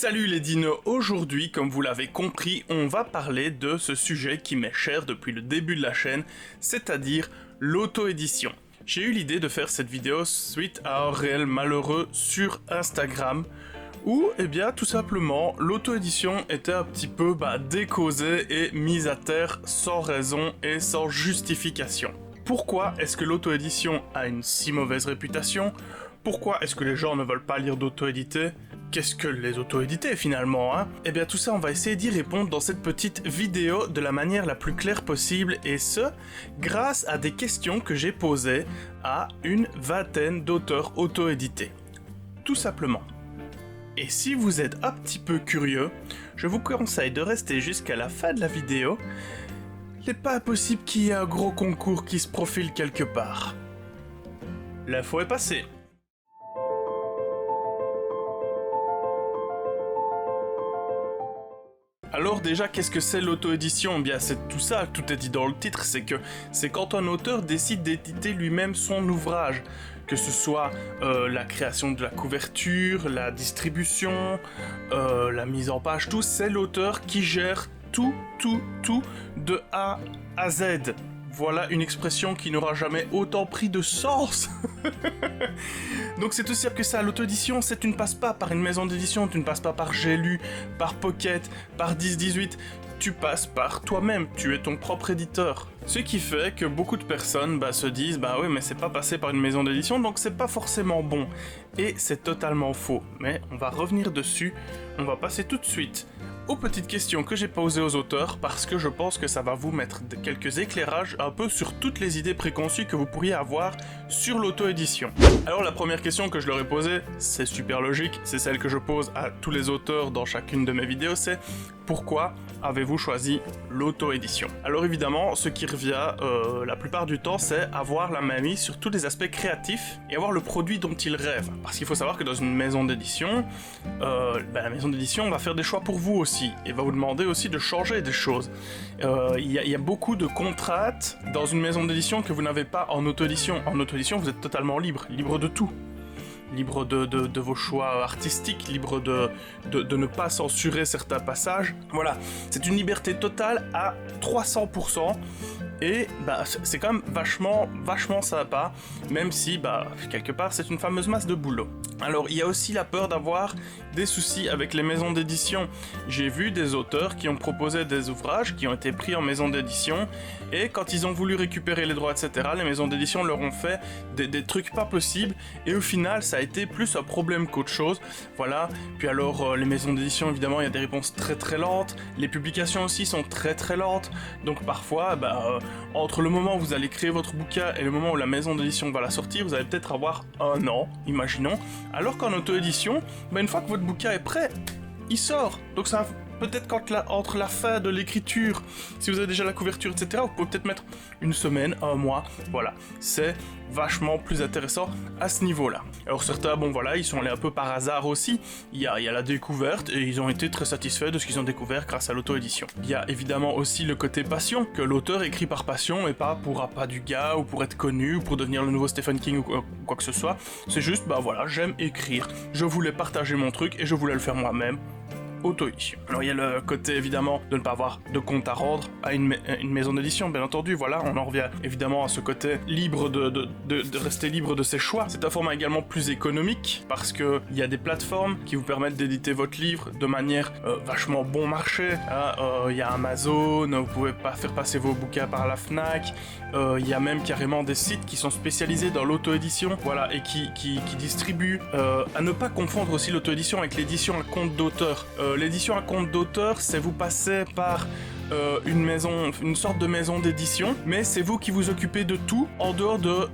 Salut les dinos, aujourd'hui, comme vous l'avez compris, on va parler de ce sujet qui m'est cher depuis le début de la chaîne, c'est-à-dire l'auto-édition. J'ai eu l'idée de faire cette vidéo suite à un réel malheureux sur Instagram, où, eh bien, tout simplement, l'auto-édition était un petit peu décausée et mise à terre sans raison et sans justification. Pourquoi est-ce que l'auto-édition a une si mauvaise réputation? Pourquoi est-ce que les gens ne veulent pas lire d'auto-édité? Qu'est-ce que les auto-édités finalement, hein? Eh bien tout ça on va essayer d'y répondre dans cette petite vidéo de la manière la plus claire possible, et ce, grâce à des questions que j'ai posées à une vingtaine d'auteurs auto-édités. Tout simplement. Et si vous êtes un petit peu curieux, je vous conseille de rester jusqu'à la fin de la vidéo. Il n'est pas impossible qu'il y ait un gros concours qui se profile quelque part. L'info est passée. Alors déjà, qu'est-ce que c'est l'auto-édition? Eh bien c'est tout ça, tout est dit dans le titre, c'est quand un auteur décide d'éditer lui-même son ouvrage, que ce soit la création de la couverture, la distribution, la mise en page, tout, c'est l'auteur qui gère tout de A à Z. Voilà une expression qui n'aura jamais autant pris de sens. Donc c'est aussi simple que ça, l'auto-édition, tu ne passes pas par une maison d'édition, tu ne passes pas par J'ai lu, par Pocket, par 10-18, tu passes par toi-même, tu es ton propre éditeur. Ce qui fait que beaucoup de personnes se disent oui mais c'est pas passé par une maison d'édition donc c'est pas forcément bon. Et c'est totalement faux, mais on va revenir dessus, on va passer tout de suite aux petites questions que j'ai posées aux auteurs parce que je pense que ça va vous mettre quelques éclairages un peu sur toutes les idées préconçues que vous pourriez avoir sur l'auto-édition. Alors la première question que je leur ai posée, c'est super logique, c'est celle que je pose à tous les auteurs dans chacune de mes vidéos, c'est pourquoi avez-vous choisi l'auto-édition? Alors évidemment, ce qui revient la plupart du temps, c'est avoir la main mise sur tous les aspects créatifs et avoir le produit dont ils rêvent. Parce qu'il faut savoir que dans une maison d'édition, la maison d'édition va faire des choix pour vous aussi et va vous demander aussi de changer des choses. Il y a beaucoup de contraintes dans une maison d'édition que vous n'avez pas en auto-édition. En auto-édition, vous êtes totalement libre de tout. Libre de vos choix artistiques, libre de ne pas censurer certains passages. Voilà, c'est une liberté totale à 300%. Et c'est quand même vachement sympa, même si quelque part c'est une fameuse masse de boulot. Alors il y a aussi la peur d'avoir des soucis avec les maisons d'édition. J'ai vu des auteurs qui ont proposé des ouvrages qui ont été pris en maison d'édition, et quand ils ont voulu récupérer les droits, etc., les maisons d'édition leur ont fait des trucs pas possibles, et au final ça a été plus un problème qu'autre chose. Voilà, puis alors les maisons d'édition, évidemment il y a des réponses très lentes, les publications aussi sont très lentes, donc parfois entre le moment où vous allez créer votre bouquin et le moment où la maison d'édition va la sortir, vous allez peut-être avoir 1 an, imaginons, alors qu'en auto-édition, une fois que votre bouquin est prêt, il sort. Donc ça peut-être entre la fin de l'écriture, si vous avez déjà la couverture, etc., vous pouvez peut-être mettre 1 semaine, 1 mois, voilà, c'est vachement plus intéressant à ce niveau-là. Alors certains, ils sont allés un peu par hasard aussi, il y a la découverte, et ils ont été très satisfaits de ce qu'ils ont découvert grâce à l'auto-édition. Il y a évidemment aussi le côté passion, que l'auteur écrit par passion, et pas pour appât du gars, ou pour être connu, ou pour devenir le nouveau Stephen King, ou quoi que ce soit. C'est juste, j'aime écrire, je voulais partager mon truc, et je voulais le faire moi-même. Auto-édition. Alors il y a le côté évidemment de ne pas avoir de compte à rendre à une maison d'édition, bien entendu, voilà, on en revient évidemment à ce côté libre de rester libre de ses choix. C'est un format également plus économique parce que il y a des plateformes qui vous permettent d'éditer votre livre de manière vachement bon marché. Il y a Amazon, vous pouvez pas faire passer vos bouquins par la Fnac, il y a même carrément des sites qui sont spécialisés dans l'auto-édition, voilà, et qui distribuent. À ne pas confondre aussi l'auto-édition avec l'édition à compte d'auteur. L'édition à compte d'auteur, c'est vous passer par une sorte de maison d'édition, mais c'est vous qui vous occupez de tout en dehors de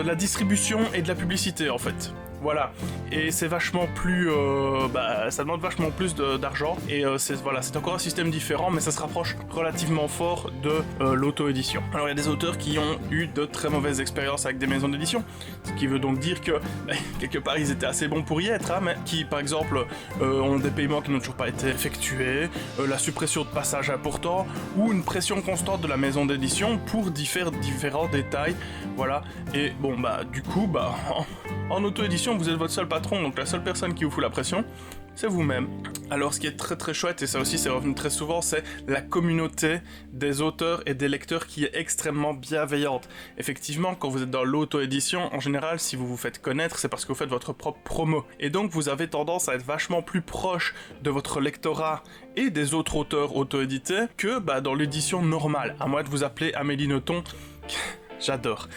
la distribution et de la publicité en fait. Voilà, et c'est vachement plus, ça demande vachement plus d'argent, et c'est encore un système différent, mais ça se rapproche relativement fort de l'auto-édition. Alors il y a des auteurs qui ont eu de très mauvaises expériences avec des maisons d'édition, ce qui veut donc dire que, quelque part ils étaient assez bons pour y être, mais qui par exemple ont des paiements qui n'ont toujours pas été effectués, la suppression de passages importants, ou une pression constante de la maison d'édition pour différents détails, voilà, et du coup, en auto-édition, vous êtes votre seul patron, donc la seule personne qui vous fout la pression, c'est vous-même. Alors ce qui est très très chouette, et ça aussi c'est revenu très souvent, c'est la communauté des auteurs et des lecteurs qui est extrêmement bienveillante. Effectivement, quand vous êtes dans l'auto-édition, en général, si vous vous faites connaître, c'est parce que vous faites votre propre promo. Et donc vous avez tendance à être vachement plus proche de votre lectorat et des autres auteurs auto-édités que dans l'édition normale. À moins de vous appeler Amélie Nothomb, j'adore.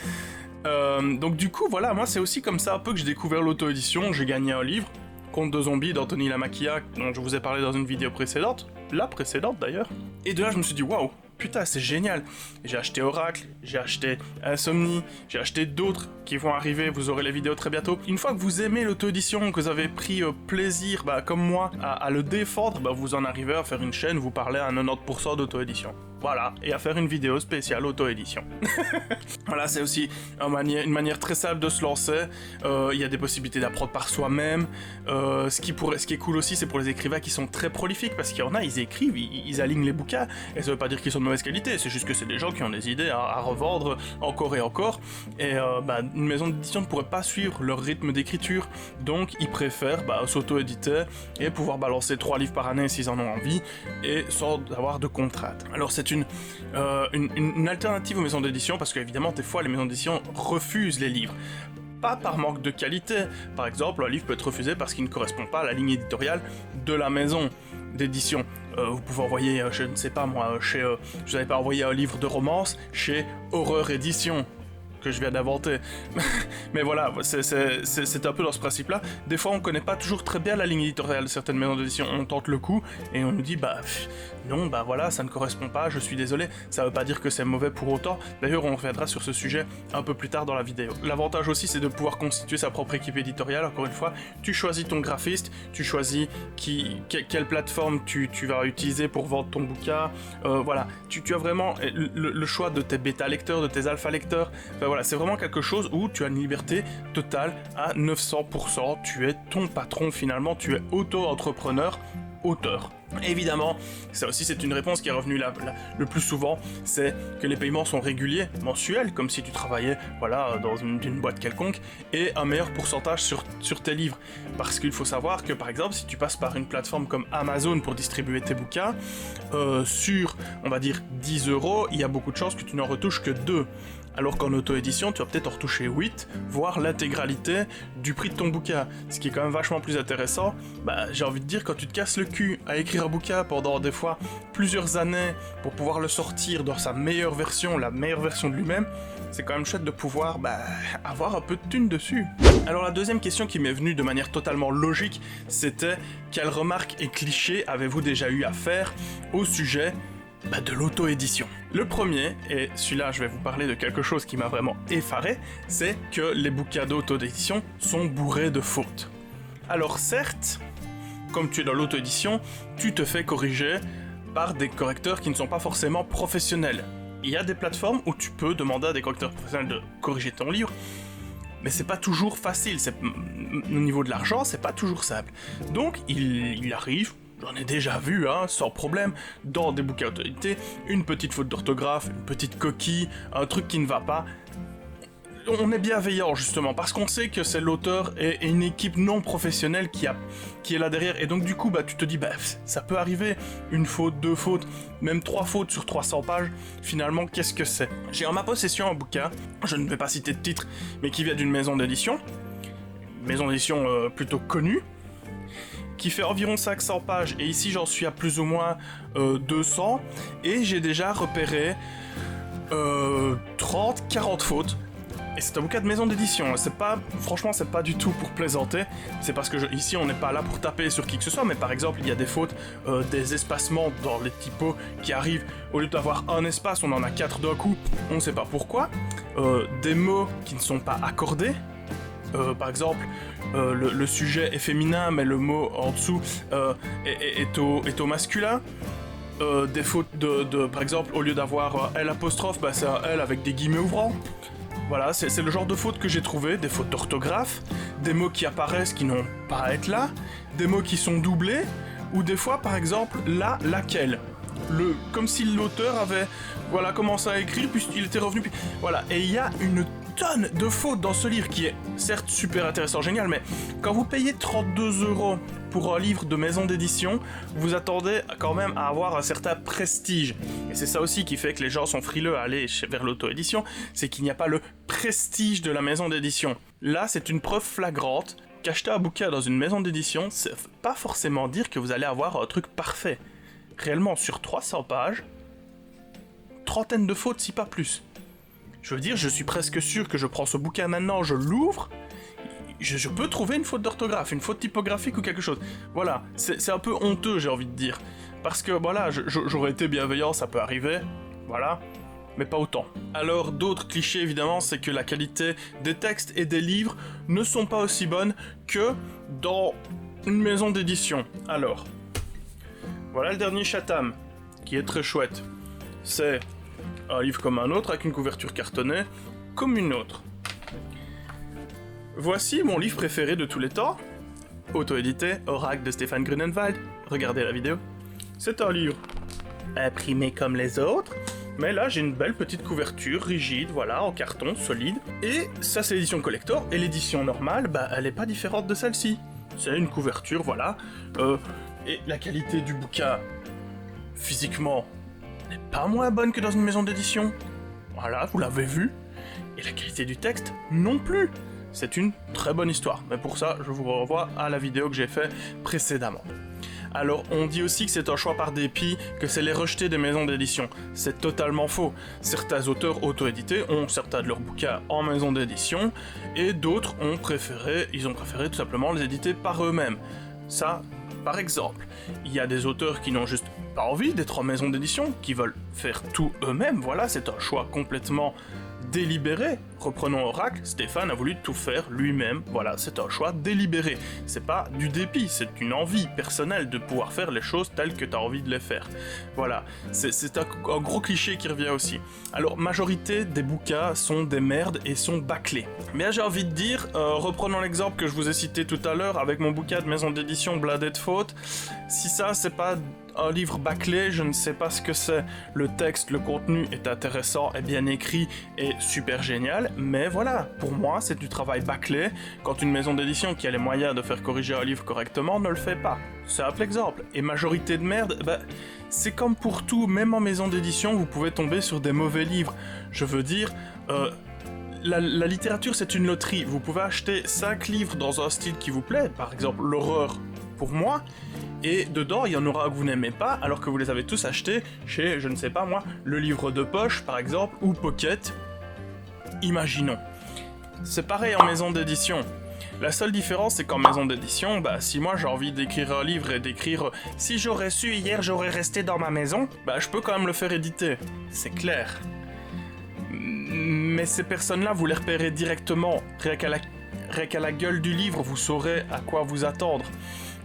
Donc du coup, voilà, moi c'est aussi comme ça un peu que j'ai découvert l'auto-édition. J'ai gagné un livre, Conte de zombies d'Anthony Lamacchia, dont je vous ai parlé dans une vidéo précédente, la précédente d'ailleurs. Et de là, je me suis dit, waouh, putain, c'est génial. J'ai acheté Oracle, j'ai acheté Insomnie, j'ai acheté d'autres qui vont arriver, vous aurez les vidéos très bientôt. Une fois que vous aimez l'auto-édition, que vous avez pris plaisir, comme moi, à le défendre, vous en arrivez à faire une chaîne, vous parlez à 90% d'auto-édition. Voilà, et à faire une vidéo spéciale auto-édition. Voilà, c'est aussi une manière très simple de se lancer. Il y a des possibilités d'apprendre par soi-même. Ce qui est cool aussi, c'est pour les écrivains qui sont très prolifiques, parce qu'il y en a, ils écrivent, ils alignent les bouquins, et ça veut pas dire qu'ils sont de mauvaise qualité, c'est juste que c'est des gens qui ont des idées à revendre encore et encore, et une maison d'édition ne pourrait pas suivre leur rythme d'écriture, donc ils préfèrent s'auto-éditer et pouvoir balancer 3 livres par année s'ils en ont envie, et sans avoir de contraintes. Alors c'est une alternative aux maisons d'édition, parce qu'évidemment des fois les maisons d'édition refusent les livres. Pas par manque de qualité. Par exemple, un livre peut être refusé parce qu'il ne correspond pas à la ligne éditoriale de la maison d'édition. Vous pouvez envoyer, je ne sais pas moi, je n'avais pas envoyé un livre de romance chez Horreur Édition, que je viens d'inventer. Mais voilà, c'est un peu dans ce principe-là. Des fois, on connaît pas toujours très bien la ligne éditoriale de certaines maisons d'édition. On tente le coup et on nous dit non, voilà, ça ne correspond pas, je suis désolé. Ça veut pas dire que c'est mauvais pour autant. D'ailleurs, on reviendra sur ce sujet un peu plus tard dans la vidéo. L'avantage aussi, c'est de pouvoir constituer sa propre équipe éditoriale. Encore une fois, tu choisis ton graphiste, tu choisis quelle plateforme tu vas utiliser pour vendre ton bouquin. Voilà, tu as vraiment le choix de tes bêta lecteurs, de tes alpha lecteurs. Voilà, c'est vraiment quelque chose où tu as une liberté totale à 900%. Tu es ton patron finalement, tu es auto-entrepreneur, auteur. Évidemment, ça aussi c'est une réponse qui est revenue le plus souvent, c'est que les paiements sont réguliers, mensuels, comme si tu travaillais dans une boîte quelconque, et un meilleur pourcentage sur tes livres. Parce qu'il faut savoir que par exemple, si tu passes par une plateforme comme Amazon pour distribuer tes bouquins, sur, on va dire, 10 €, il y a beaucoup de chances que tu n'en retouches que 2. Alors qu'en auto-édition, tu vas peut-être en retoucher 8, voire l'intégralité du prix de ton bouquin. Ce qui est quand même vachement plus intéressant. J'ai envie de dire, quand tu te casses le cul à écrire un bouquin pendant des fois plusieurs années pour pouvoir le sortir dans sa meilleure version, la meilleure version de lui-même, c'est quand même chouette de pouvoir avoir un peu de thunes dessus. Alors la deuxième question qui m'est venue de manière totalement logique, c'était quelles remarques et clichés avez-vous déjà eu à faire au sujet de l'auto-édition. Le premier, et celui-là je vais vous parler de quelque chose qui m'a vraiment effaré, c'est que les bouquins d'auto-édition sont bourrés de fautes. Alors certes, comme tu es dans l'auto-édition, tu te fais corriger par des correcteurs qui ne sont pas forcément professionnels. Il y a des plateformes où tu peux demander à des correcteurs professionnels de corriger ton livre, mais c'est pas toujours facile, au niveau de l'argent, c'est pas toujours simple. Donc il arrive, j'en ai déjà vu, sans problème, dans des bouquins auto-édités, une petite faute d'orthographe, une petite coquille, un truc qui ne va pas. On est bienveillant justement, parce qu'on sait que c'est l'auteur et une équipe non professionnelle qui est là derrière, et donc du coup tu te dis ça peut arriver, une faute, 2 fautes, même 3 fautes sur 300 pages, finalement qu'est-ce que c'est? J'ai en ma possession un bouquin, je ne vais pas citer de titre, mais qui vient d'une maison d'édition plutôt connue, qui fait environ 500 pages, et ici j'en suis à plus ou moins 200, et j'ai déjà repéré 30-40 fautes. Et c'est un bouquin de maison d'édition, franchement c'est pas du tout pour plaisanter, c'est parce que ici on n'est pas là pour taper sur qui que ce soit, mais par exemple il y a des fautes, des espacements dans les typos qui arrivent, au lieu d'avoir un espace on en a 4 d'un coup, on ne sait pas pourquoi, des mots qui ne sont pas accordés, par exemple le sujet est féminin mais le mot en dessous est au masculin. Des fautes par exemple, au lieu d'avoir L', c'est un L avec des guillemets ouvrants. Voilà, c'est le genre de fautes que j'ai trouvé, des fautes d'orthographe, des mots qui apparaissent qui n'ont pas à être là, des mots qui sont doublés, ou des fois, par exemple, laquelle. Comme si l'auteur avait commencé à écrire, puis il était revenu, puis voilà. Et il y a une tonne de fautes dans ce livre qui est certes super intéressant, génial, mais quand vous payez 32 € pour un livre de maison d'édition, vous attendez quand même à avoir un certain prestige. Et c'est ça aussi qui fait que les gens sont frileux à aller vers l'auto-édition, c'est qu'il n'y a pas le prestige de la maison d'édition. Là, c'est une preuve flagrante qu'acheter un bouquin dans une maison d'édition, c'est pas forcément dire que vous allez avoir un truc parfait. Réellement, sur 300 pages, trentaine de fautes, si pas plus. Je veux dire, je suis presque sûr que je prends ce bouquin maintenant, je l'ouvre, je peux trouver une faute d'orthographe, une faute typographique ou quelque chose. Voilà, c'est un peu honteux, j'ai envie de dire. Parce que, voilà, j'aurais été bienveillant, ça peut arriver, voilà, mais pas autant. Alors, d'autres clichés, évidemment, c'est que la qualité des textes et des livres ne sont pas aussi bonnes que dans une maison d'édition. Alors, voilà le dernier Chatham, qui est très chouette. C'est un livre comme un autre, avec une couverture cartonnée, comme une autre. Voici mon livre préféré de tous les temps, auto-édité, Oracle de Stéphane Grunenwald. Regardez la vidéo. C'est un livre imprimé comme les autres, mais là j'ai une belle petite couverture rigide, voilà, en carton, solide. Et ça c'est l'édition collector, et l'édition normale, bah elle est pas différente de celle-ci. C'est une couverture, voilà. Et la qualité du bouquin, physiquement, n'est pas moins bonne que dans une maison d'édition. Voilà, vous l'avez vu. Et la qualité du texte, non plus. C'est une très bonne histoire, mais pour ça, je vous renvoie à la vidéo que j'ai faite précédemment. Alors, on dit aussi que c'est un choix par dépit, que c'est les rejetés des maisons d'édition. C'est totalement faux. Certains auteurs auto-édités ont certains de leurs bouquins en maison d'édition, et d'autres ont préféré tout simplement les éditer par eux-mêmes. Ça, par exemple, il y a des auteurs qui n'ont juste pas envie d'être en maison d'édition, qui veulent faire tout eux-mêmes, voilà, c'est un choix complètement délibéré. Reprenons Oracle, Stéphane a voulu tout faire lui-même, voilà, c'est un choix délibéré. C'est pas du dépit, c'est une envie personnelle de pouvoir faire les choses telles que tu as envie de les faire. Voilà, c'est un gros cliché qui revient aussi. Alors, majorité des bouquins sont des merdes et sont bâclés. Mais j'ai envie de dire, reprenons l'exemple que je vous ai cité tout à l'heure avec mon bouquin de maison d'édition blindé de fautes, si ça c'est pas un livre bâclé, je ne sais pas ce que c'est. Le texte, le contenu est intéressant et bien écrit et super génial, mais voilà, pour moi c'est du travail bâclé quand une maison d'édition qui a les moyens de faire corriger un livre correctement ne le fait pas. Simple exemple. Et majorité de merde, bah, c'est comme pour tout, même en maison d'édition vous pouvez tomber sur des mauvais livres. Je veux dire, la littérature c'est une loterie, vous pouvez acheter 5 livres dans un style qui vous plaît, par exemple l'horreur pour moi, et dedans il y en aura un que vous n'aimez pas alors que vous les avez tous achetés chez, je ne sais pas moi, le livre de poche par exemple, ou Pocket, imaginons. C'est pareil en maison d'édition. La seule différence c'est qu'en maison d'édition, bah si moi j'ai envie d'écrire un livre et d'écrire « Si j'aurais su hier j'aurais resté dans ma maison », bah je peux quand même le faire éditer, c'est clair. Mais ces personnes-là, vous les repérez directement, rien qu'à la gueule du livre, vous saurez à quoi vous attendre.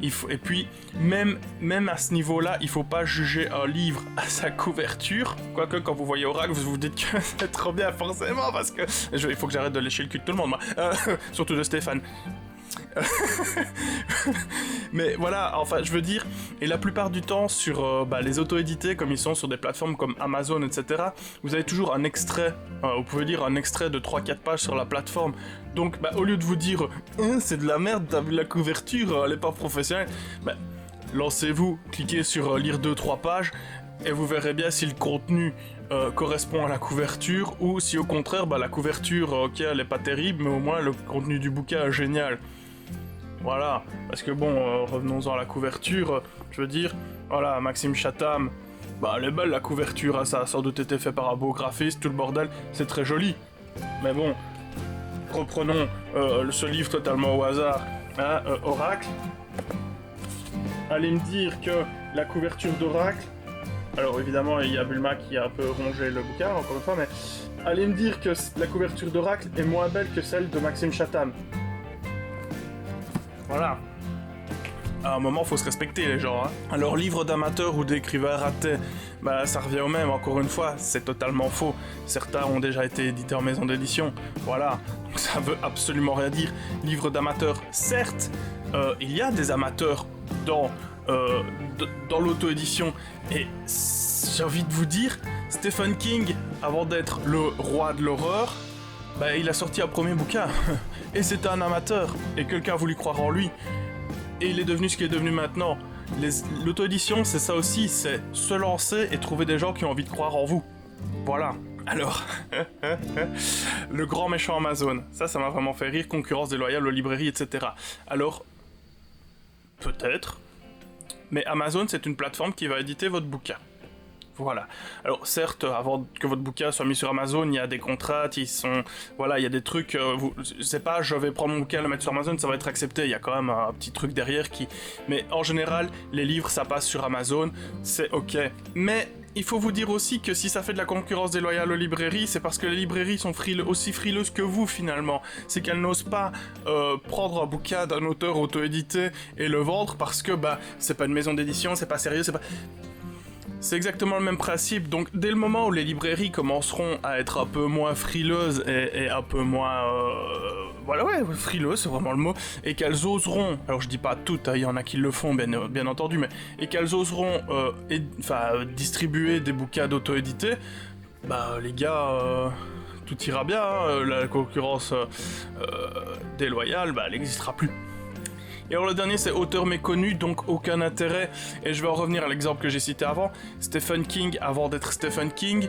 Et puis, même à ce niveau-là, il faut pas juger un livre à sa couverture. Quoique, quand vous voyez Oracle, vous vous dites que c'est trop bien, forcément, parce que... il faut que j'arrête de lécher le cul de tout le monde, moi. Surtout de Stéphane. Mais voilà, enfin je veux dire, et la plupart du temps sur les auto-édités comme ils sont sur des plateformes comme Amazon, etc., vous avez toujours un extrait, vous pouvez lire un extrait de 3-4 pages sur la plateforme. Donc au lieu de vous dire c'est de la merde, t'as vu la couverture, elle est pas professionnelle, lancez-vous, cliquez sur lire 2-3 pages et vous verrez bien si le contenu correspond à la couverture ou si au contraire la couverture ok elle est pas terrible mais au moins le contenu du bouquin est génial. Voilà, parce que bon, revenons-en à la couverture, je veux dire, voilà, Maxime Chatham, elle est belle la couverture, hein, ça a sans doute été fait par un beau graphiste, tout le bordel, c'est très joli. Mais bon, reprenons ce livre totalement au hasard, hein, Oracle. Allez me dire que la couverture d'Oracle, alors évidemment il y a Bulma qui a un peu rongé le bouquin, encore une fois, mais allez me dire que la couverture d'Oracle est moins belle que celle de Maxime Chatham. Voilà. À un moment, faut se respecter, les gens. Hein. Alors, livre d'amateur ou d'écrivain raté, ça revient au même, encore une fois, c'est totalement faux. Certains ont déjà été édités en maison d'édition. Voilà. Donc, ça veut absolument rien dire. Livre d'amateur, certes, il y a des amateurs dans l'auto-édition. Et j'ai envie de vous dire, Stephen King, avant d'être le roi de l'horreur, il a sorti un premier bouquin. Et c'était un amateur. Et quelqu'un a voulu croire en lui. et il est devenu ce qu'il est devenu maintenant. L'auto-édition, c'est ça aussi, c'est se lancer et trouver des gens qui ont envie de croire en vous. Voilà. Alors, le grand méchant Amazon, ça m'a vraiment fait rire, concurrence déloyale aux librairies, etc. Alors, peut-être, mais Amazon, c'est une plateforme qui va éditer votre bouquin. Voilà. Alors certes, avant que votre bouquin soit mis sur Amazon, il y a des contraintes, voilà, il y a des trucs. C'est pas, je vais prendre mon bouquin, le mettre sur Amazon, ça va être accepté. Il y a quand même un petit truc derrière qui. Mais en général, les livres, ça passe sur Amazon, c'est ok. Mais il faut vous dire aussi que si ça fait de la concurrence déloyale aux librairies, c'est parce que les librairies sont aussi frileuses que vous finalement. C'est qu'elles n'osent pas prendre un bouquin d'un auteur auto-édité et le vendre parce que c'est pas une maison d'édition, c'est pas sérieux, c'est pas. C'est exactement le même principe, donc dès le moment où les librairies commenceront à être un peu moins frileuses et un peu moins... frileuses, c'est vraiment le mot, et qu'elles oseront, alors je dis pas toutes, il y en a qui le font bien entendu, mais et qu'elles oseront distribuer des bouquins d'auto-édité, les gars... tout ira bien, la concurrence déloyale, elle n'existera plus. Et alors le dernier c'est auteur méconnu, donc aucun intérêt, et je vais en revenir à l'exemple que j'ai cité avant. Stephen King, avant d'être Stephen King,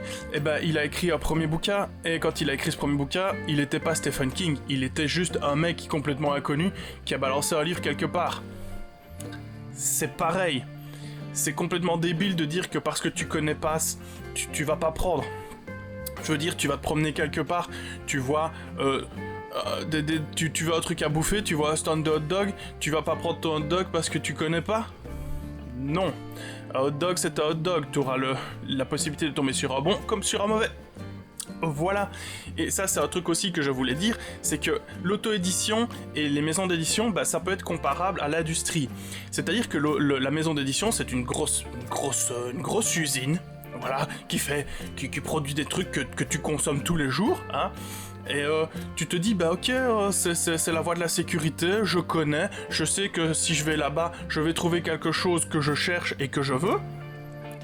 il a écrit un premier bouquin, et quand il a écrit ce premier bouquin, il était pas Stephen King, il était juste un mec complètement inconnu qui a balancé un livre quelque part. C'est pareil, c'est complètement débile de dire que parce que tu connais pas, tu vas pas prendre. Je veux dire, tu vas te promener quelque part, tu vois... tu veux un truc à bouffer, tu vois un stand de hot dog, tu vas pas prendre ton hot dog parce que tu connais pas? Non. Un hot dog, c'est un hot dog. Tu auras la possibilité de tomber sur un bon comme sur un mauvais. Voilà. Et ça, c'est un truc aussi que je voulais dire, c'est que l'auto-édition et les maisons d'édition, ça peut être comparable à l'industrie. C'est-à-dire que la maison d'édition, c'est une grosse usine, voilà, qui produit des trucs que tu consommes tous les jours, hein. Et tu te dis, ok, c'est la voie de la sécurité, je connais, je sais que si je vais là-bas, je vais trouver quelque chose que je cherche et que je veux,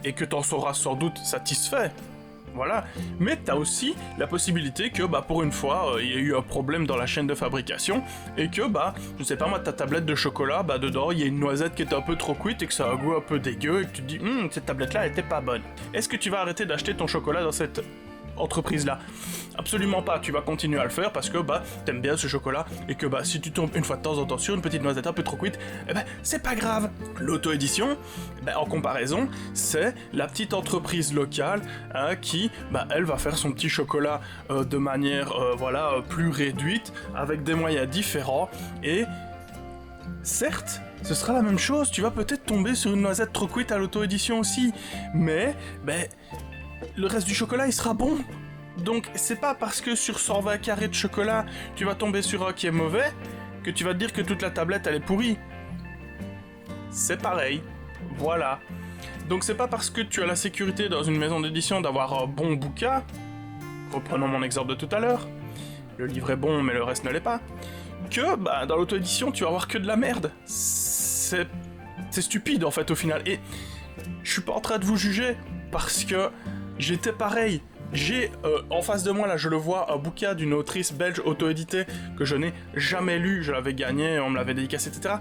et que t'en seras sans doute satisfait. Voilà. Mais t'as aussi la possibilité que, pour une fois, il y a eu un problème dans la chaîne de fabrication, et que, je sais pas moi, ta tablette de chocolat, dedans, il y a une noisette qui est un peu trop cuite et que ça a un goût un peu dégueu, et que tu te dis, cette tablette-là, elle était pas bonne. Est-ce que tu vas arrêter d'acheter ton chocolat dans cette entreprise-là? Absolument pas, tu vas continuer à le faire parce que t'aimes bien ce chocolat et que si tu tombes une fois de temps en temps sur une petite noisette un peu trop cuite, c'est pas grave. L'auto-édition, en comparaison, c'est la petite entreprise locale qui, elle va faire son petit chocolat de manière plus réduite, avec des moyens différents, et certes, ce sera la même chose, tu vas peut-être tomber sur une noisette trop cuite à l'auto-édition aussi, mais le reste du chocolat il sera bon. Donc c'est pas parce que sur 120 carrés de chocolat tu vas tomber sur un qui est mauvais que tu vas te dire que toute la tablette elle est pourrie. C'est pareil, voilà. Donc c'est pas parce que tu as la sécurité dans une maison d'édition d'avoir un bon bouquin, reprenons mon exemple de tout à l'heure, le livre est bon mais le reste ne l'est pas, que dans l'auto-édition tu vas avoir que de la merde. C'est stupide en fait au final, et je suis pas en train de vous juger parce que j'étais pareil. J'ai en face de moi, là je le vois, un bouquin d'une autrice belge auto-éditée que je n'ai jamais lu, je l'avais gagné, on me l'avait dédicacé, etc.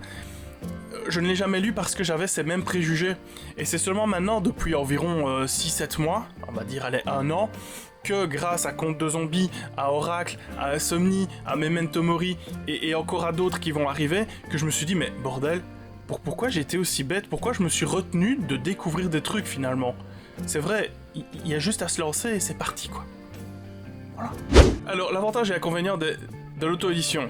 Je ne l'ai jamais lu parce que j'avais ces mêmes préjugés. Et c'est seulement maintenant, depuis environ 6-7 mois, on va dire allez 1 an, que grâce à Conte de Zombies, à Oracle, à Insomnie, à Memento Mori et encore à d'autres qui vont arriver, que je me suis dit mais bordel, pourquoi j'ai été aussi bête, pourquoi je me suis retenu de découvrir des trucs finalement. C'est vrai, il y a juste à se lancer et c'est parti quoi. Voilà. Alors l'avantage et l'inconvénient de l'auto-édition.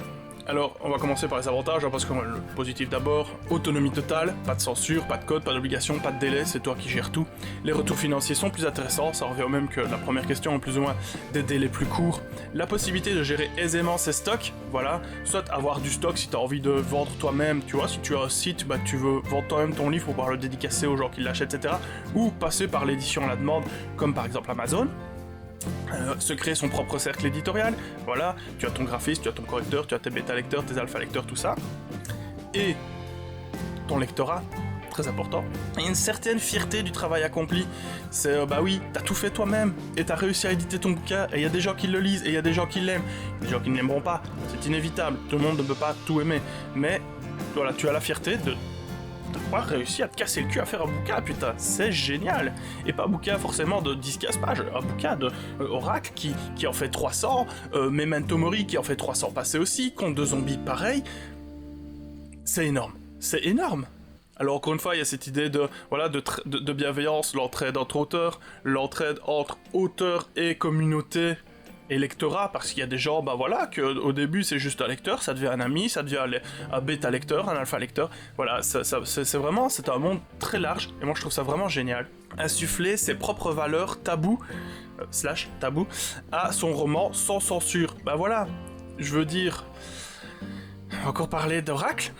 Alors on va commencer par les avantages, parce que le positif d'abord, autonomie totale, pas de censure, pas de code, pas d'obligation, pas de délai, c'est toi qui gères tout. Les retours financiers sont plus intéressants, ça revient au même que la première question, en plus ou moins des délais plus courts. La possibilité de gérer aisément ses stocks, voilà, soit avoir du stock si tu as envie de vendre toi-même, tu vois, si tu as un site, tu veux vendre toi-même ton livre pour pouvoir le dédicacer aux gens qui l'achètent, etc. Ou passer par l'édition à la demande, comme par exemple Amazon. Se créer son propre cercle éditorial, voilà, tu as ton graphiste, tu as ton correcteur, tu as tes bêta-lecteurs, tes alpha-lecteurs, tout ça. Et ton lectorat, très important. Il y a une certaine fierté du travail accompli. C'est, oui, t'as tout fait toi-même, et t'as réussi à éditer ton bouquin, et il y a des gens qui le lisent, et il y a des gens qui l'aiment. Des gens qui ne l'aimeront pas, c'est inévitable, tout le monde ne peut pas tout aimer. Mais voilà, tu as la fierté d'avoir réussi à te casser le cul à faire un bouquin, putain, c'est génial. Et pas un bouquin forcément de 10-15 pages, un bouquin de Oracle qui en fait 300, Memento Mori qui en fait 300 passés aussi, Conte de zombies pareil. C'est énorme, c'est énorme. Alors encore une fois, il y a cette idée de bienveillance, l'entraide entre auteurs, l'entraide entre auteurs et communauté et lectorat, parce qu'il y a des gens, qu'au début c'est juste un lecteur, ça devient un ami, ça devient un bêta lecteur, un alpha lecteur, voilà, c'est vraiment, c'est un monde très large, et moi je trouve ça vraiment génial. Insuffler ses propres valeurs tabou à son roman sans censure. Bah voilà, je veux dire, encore parler d'Oracle.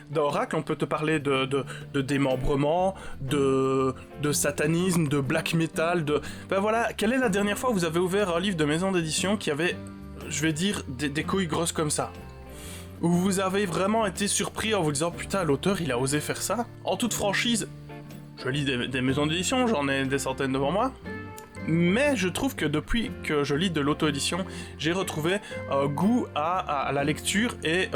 Dans Oracle, on peut te parler de démembrement, de satanisme, de black metal, Ben voilà, quelle est la dernière fois où vous avez ouvert un livre de maison d'édition qui avait, je vais dire, des couilles grosses comme ça? Où vous avez vraiment été surpris en vous disant « Putain, l'auteur, il a osé faire ça ?» En toute franchise, je lis des maisons d'édition, j'en ai des centaines devant moi, mais je trouve que depuis que je lis de l'auto-édition, j'ai retrouvé un goût à la lecture et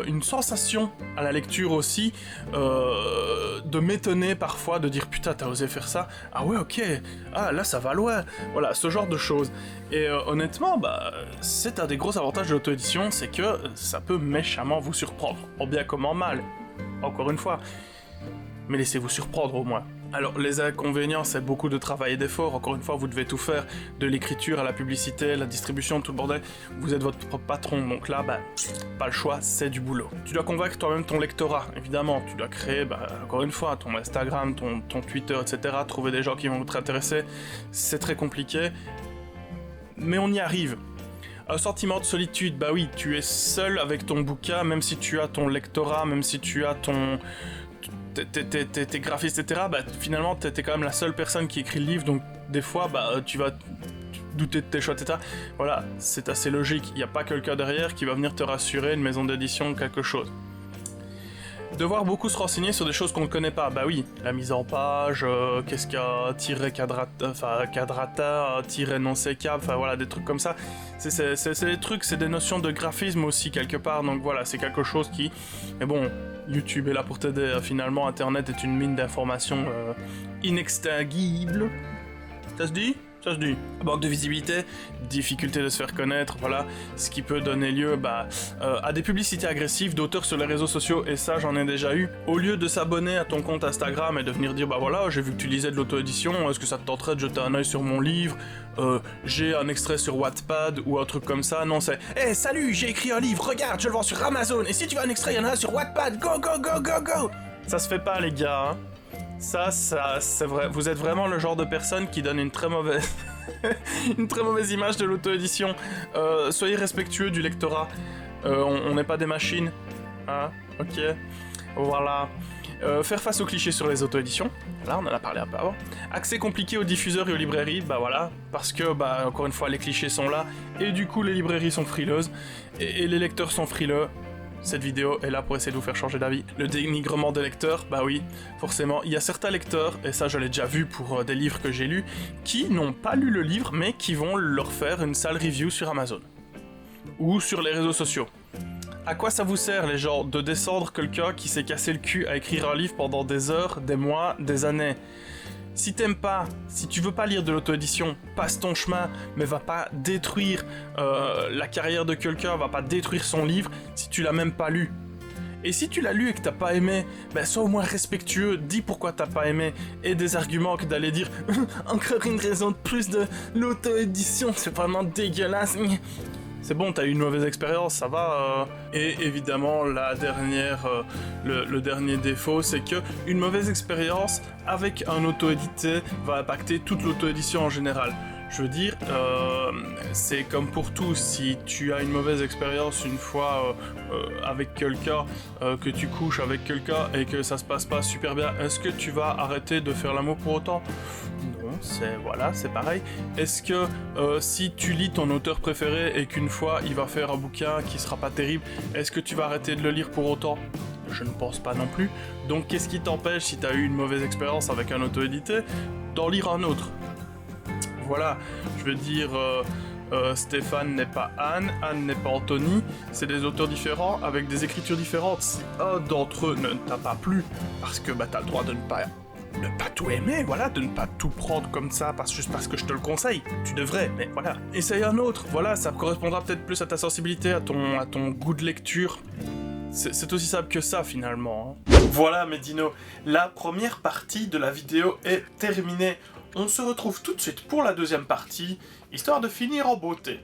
une sensation à la lecture aussi, de m'étonner parfois, de dire putain t'as osé faire ça, ah ouais ok, ah là ça va loin, voilà, ce genre de choses. Et honnêtement, c'est un des gros avantages de l'auto-édition, c'est que ça peut méchamment vous surprendre, en bien comme en mal, encore une fois. Mais laissez-vous surprendre au moins. Alors, les inconvénients, c'est beaucoup de travail et d'effort. Encore une fois, vous devez tout faire, de l'écriture à la publicité, la distribution, tout le bordel. Vous êtes votre propre patron, donc là, pas le choix, c'est du boulot. Tu dois convaincre toi-même ton lectorat, évidemment. Tu dois créer, encore une fois, ton Instagram, ton Twitter, etc. Trouver des gens qui vont être intéressés. C'est très compliqué, mais on y arrive. Un sentiment de solitude, oui, tu es seul avec ton bouquin, même si tu as ton lectorat, même si tu as tes graphistes, etc., finalement, t'es quand même la seule personne qui écrit le livre, donc des fois, tu vas douter de tes choix, etc. Voilà, c'est assez logique. Il n'y a pas quelqu'un derrière qui va venir te rassurer, une maison d'édition, quelque chose. Devoir beaucoup se renseigner sur des choses qu'on ne connaît pas. Oui, la mise en page, qu'est-ce qu'un quadrata, tiret non sécable, voilà, des trucs comme ça. C'est des trucs, c'est des notions de graphisme aussi, quelque part, donc voilà, c'est quelque chose qui... Mais bon, YouTube est là pour t'aider, finalement, Internet est une mine d'informations inextinguible. Ça se dit ? Ça se dit. Manque de visibilité, difficulté de se faire connaître, voilà, ce qui peut donner lieu à des publicités agressives d'auteurs sur les réseaux sociaux, et ça j'en ai déjà eu. Au lieu de s'abonner à ton compte Instagram et de venir dire voilà, j'ai vu que tu lisais de l'auto-édition, est-ce que ça te tenterait de jeter un œil sur mon livre, j'ai un extrait sur Wattpad ou un truc comme ça, non c'est hey, salut, j'ai écrit un livre, regarde, je le vends sur Amazon, et si tu veux un extrait, il y en a un sur Wattpad, go go go go go. Ça se fait pas les gars, hein. Ça, c'est vrai. Vous êtes vraiment le genre de personne qui donne une très mauvaise, une très mauvaise image de l'auto-édition. Soyez respectueux du lectorat. On n'est pas des machines, hein. Ok. Voilà. Faire face aux clichés sur les auto-éditions. Là, on en a parlé un peu avant. Accès compliqué aux diffuseurs et aux librairies. Voilà, parce que encore une fois, les clichés sont là et du coup, les librairies sont frileuses et les lecteurs sont frileux. Cette vidéo est là pour essayer de vous faire changer d'avis. Le dénigrement des lecteurs, oui, forcément, il y a certains lecteurs, et ça je l'ai déjà vu pour des livres que j'ai lus, qui n'ont pas lu le livre, mais qui vont leur faire une sale review sur Amazon. Ou sur les réseaux sociaux. À quoi ça vous sert, les gens, de descendre quelqu'un qui s'est cassé le cul à écrire un livre pendant des heures, des mois, des années ? Si t'aimes pas, si tu veux pas lire de l'auto-édition, passe ton chemin, mais va pas détruire la carrière de quelqu'un, va pas détruire son livre si tu l'as même pas lu. Et si tu l'as lu et que t'as pas aimé, sois au moins respectueux, dis pourquoi t'as pas aimé, et des arguments que d'aller dire « Encore une raison de plus de l'auto-édition, c'est vraiment dégueulasse !» C'est bon, t'as eu une mauvaise expérience, ça va. Et évidemment, la dernière, le dernier défaut, c'est que une mauvaise expérience avec un auto-édité va impacter toute l'auto-édition en général. Je veux dire, c'est comme pour tout, si tu as une mauvaise expérience une fois avec quelqu'un, que tu couches avec quelqu'un et que ça se passe pas super bien, est-ce que tu vas arrêter de faire l'amour pour autant ? Non, c'est pareil. Est-ce que si tu lis ton auteur préféré et qu'une fois il va faire un bouquin qui sera pas terrible, est-ce que tu vas arrêter de le lire pour autant ? Je ne pense pas non plus. Donc qu'est-ce qui t'empêche, si tu as eu une mauvaise expérience avec un auto-édité, d'en lire un autre ? Voilà, je veux dire, Stéphane n'est pas Anne, Anne n'est pas Anthony, c'est des auteurs différents avec des écritures différentes. Si un d'entre eux ne t'a pas plu, parce que t'as le droit de ne pas tout aimer, voilà, de ne pas tout prendre comme ça juste parce que je te le conseille. Tu devrais, mais voilà. Essaye un autre, voilà, ça correspondra peut-être plus à ta sensibilité, à ton goût de lecture. C'est aussi simple que ça, finalement. Hein. Voilà, mes dinos, la première partie de la vidéo est terminée. On se retrouve tout de suite pour la deuxième partie, histoire de finir en beauté.